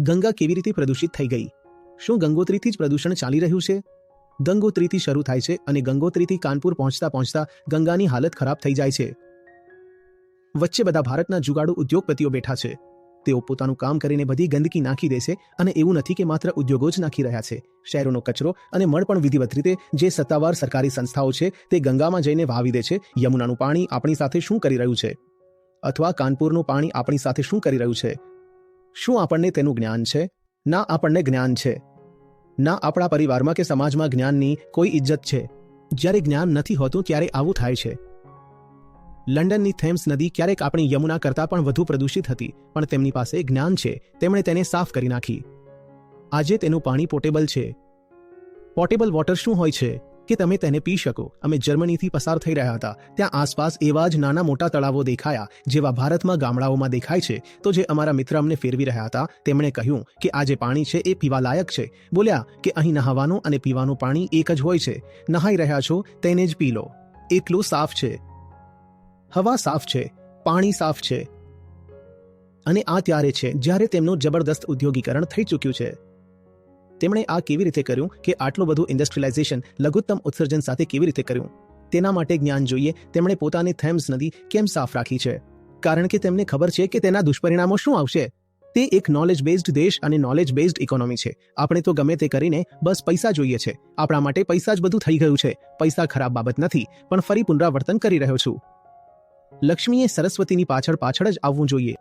ગંગા કેવી રીતે પ્રદૂષિત થઈ ગઈ? શું ગંગોત્રીથી જ પ્રદૂષણ ચાલી રહ્યું છે? ગંગોત્રીથી શરૂ થાય છે અને ગંગોત્રીથી કાનપુર પહોંચતા પહોંચતા ગંગાની હાલત ખરાબ થઈ જાય છે. વચ્ચે બધા ભારતના જુગાડુ ઉદ્યોગપતિઓ બેઠા છે. તેઓ પોતાનું કામ કરીને બધી ગંદકી નાખી દે છે અને એવું નથી કે માત્ર ઉદ્યોગો જ નાખી રહ્યા છે. શહેરોનો કચરો અને મળ પણ વિધિવત રીતે જે સત્તાવાર સરકારી સંસ્થાઓ છે તે ગંગામાં જઈને વાવી દે છે. યમુનાનું પાણી આપણી સાથે શું કરી રહ્યું છે? અથવા કાનપુરનું પાણી આપણી સાથે શું કરી રહ્યું છે? શું આપણને તેનું જ્ઞાન છે? ના, આપણને જ્ઞાન છે. ના, આપણા પરિવારમાં કે સમાજમાં જ્ઞાનની કોઈ ઇજ્જત છે. જ્યારે જ્ઞાન નથી હોતું ત્યારે આવું થાય છે. લંડનની થેમ્સ નદી ક્યારેક આપણી યમુના કરતાં પણ વધુ પ્રદૂષિત હતી, પણ તેમની પાસે જ્ઞાન છે. તેમણે તેને સાફ કરી નાખી. આજે તેનું પાણી પોર્ટેબલ છે. પોર્ટેબલ વોટર શું હોય છે કે તમે તેને પી શકો. અમે જર્મનીથી પસાર થઈ રહ્યા હતા. ત્યાં આસપાસ એવા જ નાના મોટા તળાવો દેખાયા જેવા ભારતમાં ગામડાઓમાં દેખાય છે. તો જે અમારા મિત્ર અમને ફેરવી રહ્યા હતા તેમણે કહ્યું કે આ જે પાણી છે એ પીવા લાયક છે. બોલ્યા કે અહીં નહાવાનું અને પીવાનું પાણી એક જ હોય છે. નહાઈ રહ્યા છો તેને જ પી લો. એટલું સાફ છે. હવા સાફ છે, પાણી સાફ છે. અને આ ત્યારે છે જ્યારે તેમનું જબરદસ્ત ઉદ્યોગીકરણ થઈ ચૂક્યું છે. તેમણે આ કેવી રીતે કર્યું કે આટલું બધું ઇન્ડસ્ટ્રીયલાઇઝેશન લઘુત્તમ ઉત્સર્જન સાથે કેવી રીતે કર્યું? તેના માટે જ્ઞાન જોઈએ. તેમણે પોતાની થેમ્સ નદી કેમ સાફ રાખી છે? કારણ કે તેમને ખબર છે કે તેના દુષ્પરિણામો શું આવશે. તે એક નોલેજ બેઝડ દેશ અને નોલેજ બેઝડ ઇકોનોમી છે. આપણે તો ગમે તે કરીને બસ પૈસા જોઈએ છે. આપણા માટે પૈસા જ બધું થઈ ગયું છે. પૈસા ખરાબ બાબત નથી, પણ ફરી પુનરાવર્તન કરી રહ્યો છું. લક્ષ્મીએ સરસ્વતીની પાછળ જ આવવું જોઈએ.